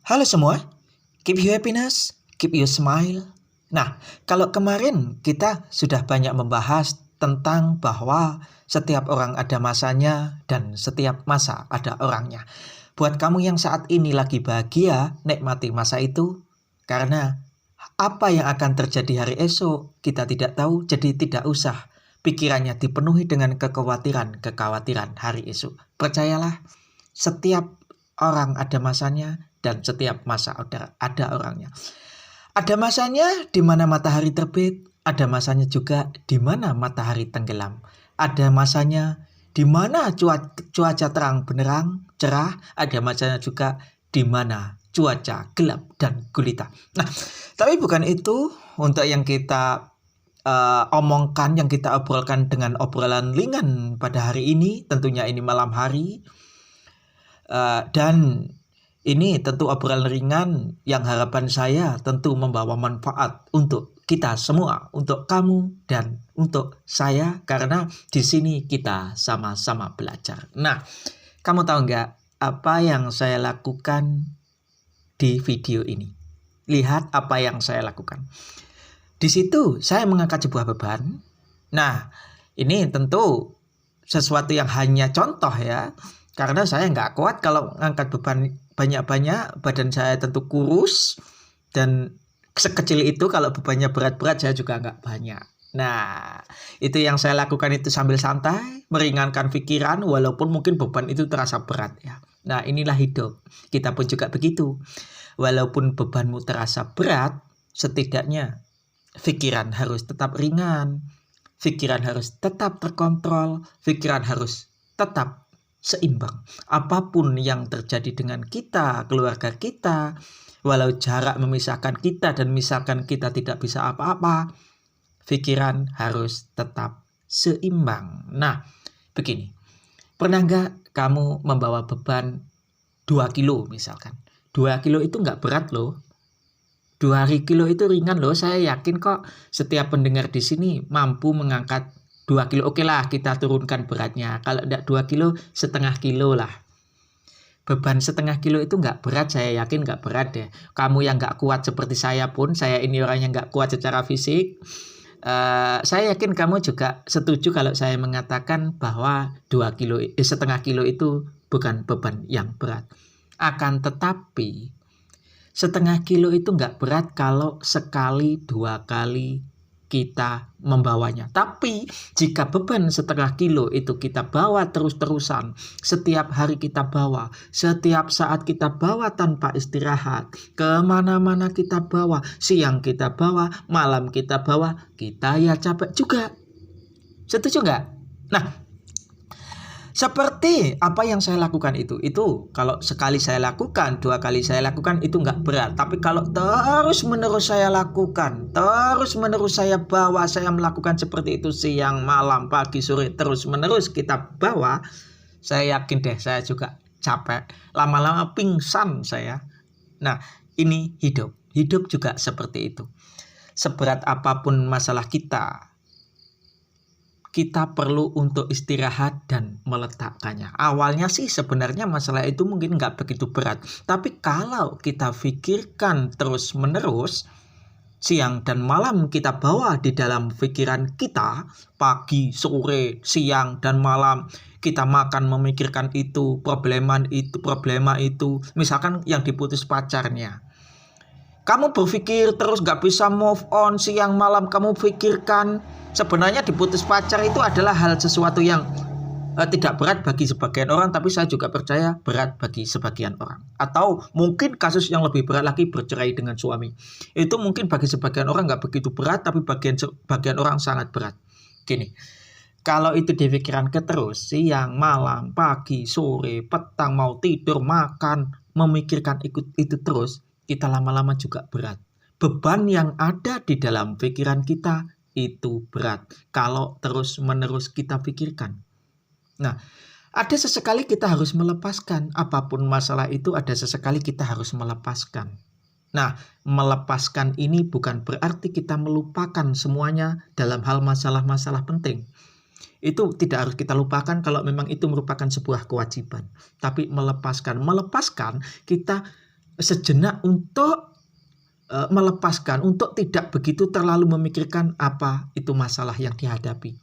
Halo semua, keep your happiness, keep your smile. Nah, kalau kemarin kita sudah banyak membahas tentang bahwa setiap orang ada masanya dan setiap masa ada orangnya. Buat kamu yang saat ini lagi bahagia, nikmati masa itu karena apa yang akan terjadi hari esok kita tidak tahu, jadi tidak usah pikirannya dipenuhi dengan kekhawatiran hari esok. Percayalah, setiap orang ada masanya dan setiap masa ada orangnya. Ada masanya di mana matahari terbit, ada masanya juga di mana matahari tenggelam. Ada masanya di mana cuaca terang benderang, cerah, ada masanya juga di mana cuaca gelap dan gulita. Nah, tapi bukan itu untuk yang kita omongkan, yang kita obrolkan dengan obrolan ringan pada hari ini. Tentunya ini malam hari. Dan ini tentu obrolan ringan yang harapan saya tentu membawa manfaat untuk kita semua, untuk kamu dan untuk saya, karena di sini kita sama-sama belajar. Nah, kamu tahu nggak apa yang saya lakukan di video ini? Lihat apa yang saya lakukan. Di situ saya mengangkat sebuah beban. Nah, ini tentu sesuatu yang hanya contoh ya. Karena saya nggak kuat kalau ngangkat beban banyak-banyak, badan saya tentu kurus, dan sekecil itu kalau bebannya berat-berat saya juga nggak banyak. Nah, itu yang saya lakukan itu sambil santai, meringankan pikiran walaupun mungkin beban itu terasa berat ya. Nah, inilah hidup. Kita pun juga begitu. Walaupun bebanmu terasa berat, setidaknya pikiran harus tetap ringan, pikiran harus tetap terkontrol, pikiran harus tetap seimbang. Apapun yang terjadi dengan kita, keluarga kita, walau jarak memisahkan kita dan misalkan kita tidak bisa apa-apa, pikiran harus tetap seimbang. Nah, begini. Pernah nggak kamu membawa beban 2 kilo misalkan? 2 kilo itu nggak berat loh. 2 kilo itu ringan loh. Saya yakin kok setiap pendengar di sini mampu mengangkat 2 kilo. Oke lah, kita turunkan beratnya. Kalau tidak 2 kilo, setengah kilo lah. Beban setengah kilo itu nggak berat, saya yakin nggak berat deh. Kamu yang nggak kuat seperti saya pun, saya ini orangnya nggak kuat secara fisik. Saya yakin kamu juga setuju kalau saya mengatakan bahwa 2 kilo, setengah kilo itu bukan beban yang berat. Akan tetapi, setengah kilo itu nggak berat kalau sekali 2 kali kita membawanya. Tapi jika beban setengah kilo itu kita bawa terus-terusan, setiap hari kita bawa, setiap saat kita bawa tanpa istirahat, kemana-mana kita bawa, siang kita bawa, malam kita bawa, kita ya capek juga. Setuju nggak? Nah, seperti apa yang saya lakukan itu kalau sekali saya lakukan, 2 kali saya lakukan itu nggak berat. Tapi kalau terus menerus saya lakukan, terus menerus saya bawa, saya melakukan seperti itu siang, malam, pagi, sore, terus menerus kita bawa, saya yakin deh saya juga capek, lama-lama pingsan saya. Nah, ini hidup juga seperti itu. Seberat apapun masalah kita perlu untuk istirahat dan meletakkannya. Awalnya sih sebenarnya masalah itu mungkin nggak begitu berat. Tapi kalau kita pikirkan terus-menerus, siang dan malam kita bawa di dalam pikiran kita, pagi, sore, siang, dan malam, kita makan memikirkan itu, problema itu. Misalkan yang diputus pacarnya. Kamu berpikir terus gak bisa move on, siang malam kamu pikirkan. Sebenarnya diputus pacar itu adalah hal sesuatu yang tidak berat bagi sebagian orang, tapi saya juga percaya berat bagi sebagian orang. Atau mungkin kasus yang lebih berat lagi, bercerai dengan suami. Itu mungkin bagi sebagian orang gak begitu berat, tapi bagian orang sangat berat. Gini, kalau itu di pikiran terus, siang, malam, pagi, sore, petang, mau tidur, makan, memikirkan itu terus, kita lama-lama juga berat. Beban yang ada di dalam pikiran kita itu berat kalau terus-menerus kita pikirkan. Nah, ada sesekali kita harus melepaskan. Apapun masalah itu, ada sesekali kita harus melepaskan. Nah, melepaskan ini bukan berarti kita melupakan semuanya dalam hal masalah-masalah penting. Itu tidak harus kita lupakan kalau memang itu merupakan sebuah kewajiban. Tapi melepaskan kita sejenak untuk melepaskan, untuk tidak begitu terlalu memikirkan apa itu masalah yang dihadapi.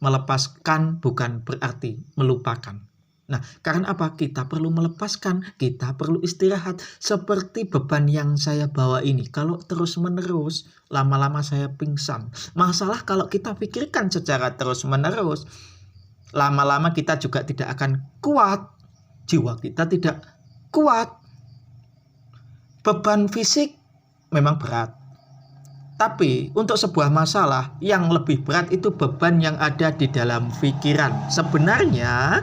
Melepaskan bukan berarti melupakan. Nah, karena apa? Kita perlu melepaskan, kita perlu istirahat. Seperti beban yang saya bawa ini, kalau terus-menerus, lama-lama saya pingsan. Masalah kalau kita pikirkan secara terus-menerus, lama-lama kita juga tidak akan kuat. Jiwa kita tidak kuat. Beban fisik memang berat. Tapi untuk sebuah masalah yang lebih berat itu beban yang ada di dalam pikiran. Sebenarnya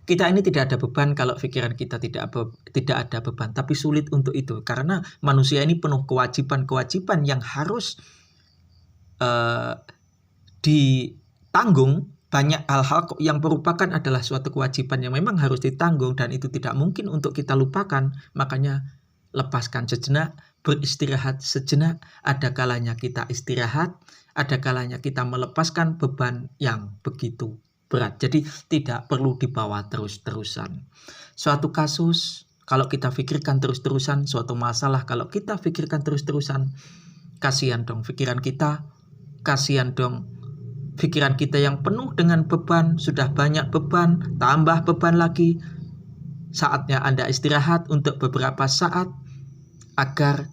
kita ini tidak ada beban kalau pikiran kita tidak ada beban. Tapi sulit untuk itu. Karena manusia ini penuh kewajiban-kewajiban yang harus ditanggung. Banyak hal-hal yang merupakan adalah suatu kewajiban yang memang harus ditanggung. Dan itu tidak mungkin untuk kita lupakan. Makanya lepaskan sejenak, beristirahat sejenak. Ada kalanya kita istirahat, ada kalanya kita melepaskan beban yang begitu berat. Jadi tidak perlu dibawa terus-terusan. Suatu kasus kalau kita pikirkan terus-terusan, suatu masalah kalau kita pikirkan terus-terusan, kasihan dong pikiran kita, kasihan dong pikiran kita yang penuh dengan beban, sudah banyak beban, tambah beban lagi. Saatnya Anda istirahat untuk beberapa saat agar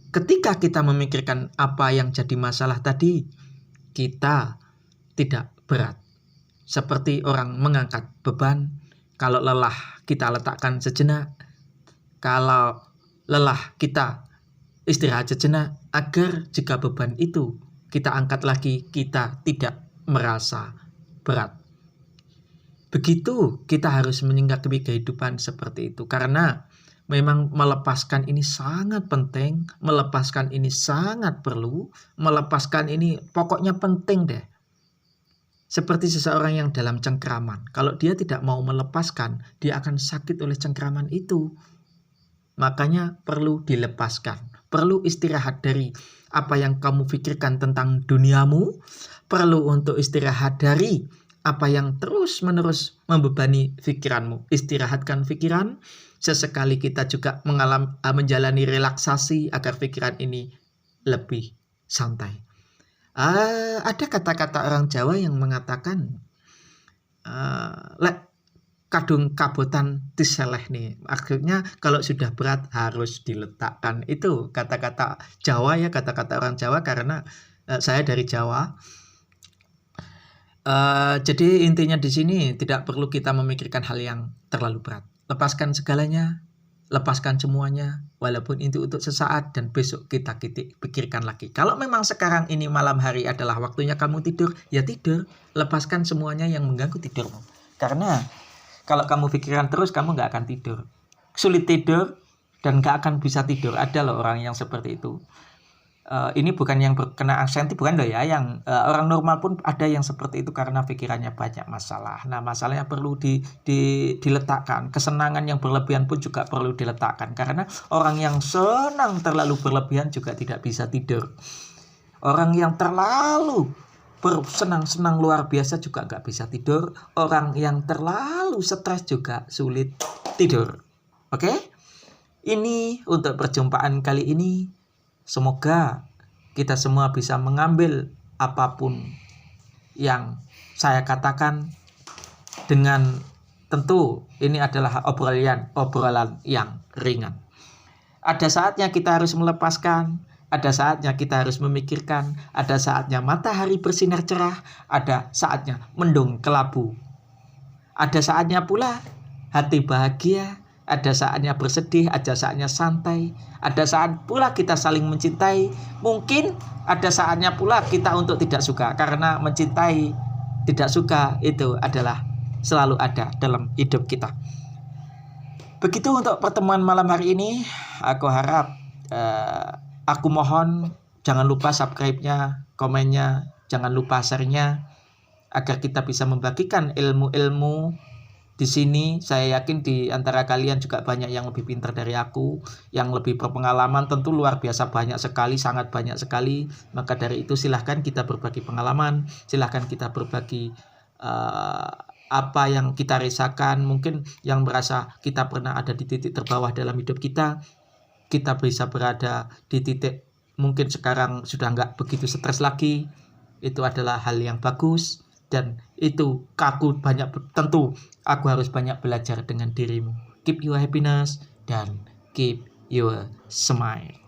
ketika kita memikirkan apa yang jadi masalah tadi, kita tidak berat. Seperti orang mengangkat beban, kalau lelah kita letakkan sejenak, kalau lelah kita istirahat sejenak, agar jika beban itu kita angkat lagi, kita tidak merasa berat. Begitu kita harus menyikapi kehidupan seperti itu, karena memang melepaskan ini sangat penting, melepaskan ini sangat perlu, melepaskan ini pokoknya penting deh. Seperti seseorang yang dalam cengkraman, kalau dia tidak mau melepaskan, dia akan sakit oleh cengkraman itu. Makanya perlu dilepaskan, perlu istirahat dari apa yang kamu pikirkan tentang duniamu, perlu untuk istirahat dari apa yang terus-menerus membebani pikiranmu. Istirahatkan pikiran, sesekali kita juga menjalani relaksasi agar pikiran ini lebih santai. Ada kata-kata orang Jawa yang mengatakan lek kadung kabotan diseleh nih. Akhirnya kalau sudah berat harus diletakkan. Itu kata-kata Jawa ya, kata-kata orang Jawa karena saya dari Jawa. Jadi intinya di sini tidak perlu kita memikirkan hal yang terlalu berat. Lepaskan segalanya, lepaskan semuanya, walaupun itu untuk sesaat dan besok kita pikirkan lagi. Kalau memang sekarang ini malam hari adalah waktunya kamu tidur, ya tidur. Lepaskan semuanya yang mengganggu tidurmu. Karena kalau kamu pikiran terus, kamu nggak akan tidur. Sulit tidur dan nggak akan bisa tidur. Ada loh orang yang seperti itu. Ini bukan yang kena anxiety, bukan loh ya. Yang orang normal pun ada yang seperti itu karena pikirannya banyak masalah. Nah, masalahnya perlu diletakkan. Kesenangan yang berlebihan pun juga perlu diletakkan. Karena orang yang senang terlalu berlebihan juga tidak bisa tidur. Orang yang terlalu bersenang-senang luar biasa juga nggak bisa tidur. Orang yang terlalu stres juga sulit tidur. Oke? Ini untuk perjumpaan kali ini. Semoga kita semua bisa mengambil apapun yang saya katakan dengan tentu ini adalah obrolan yang ringan. Ada saatnya kita harus melepaskan, ada saatnya kita harus memikirkan, ada saatnya matahari bersinar cerah, ada saatnya mendung kelabu. Ada saatnya pula hati bahagia, ada saatnya bersedih, ada saatnya santai, ada saat pula kita saling mencintai. Mungkin ada saatnya pula kita untuk tidak suka, karena mencintai, tidak suka itu adalah selalu ada dalam hidup kita. Begitu untuk pertemuan malam hari ini. Aku harap, aku mohon jangan lupa subscribe-nya, komennya, jangan lupa share-nya, agar kita bisa membagikan ilmu-ilmu. Di sini saya yakin di antara kalian juga banyak yang lebih pintar dari aku, yang lebih berpengalaman, tentu luar biasa banyak sekali, sangat banyak sekali. Maka dari itu silahkan kita berbagi pengalaman, silahkan kita berbagi apa yang kita rasakan, mungkin yang merasa kita pernah ada di titik terbawah dalam hidup kita bisa berada di titik mungkin sekarang sudah nggak begitu stres lagi. Itu adalah hal yang bagus, dan itu tentu aku harus banyak belajar dengan dirimu. Keep your happiness dan keep your smile.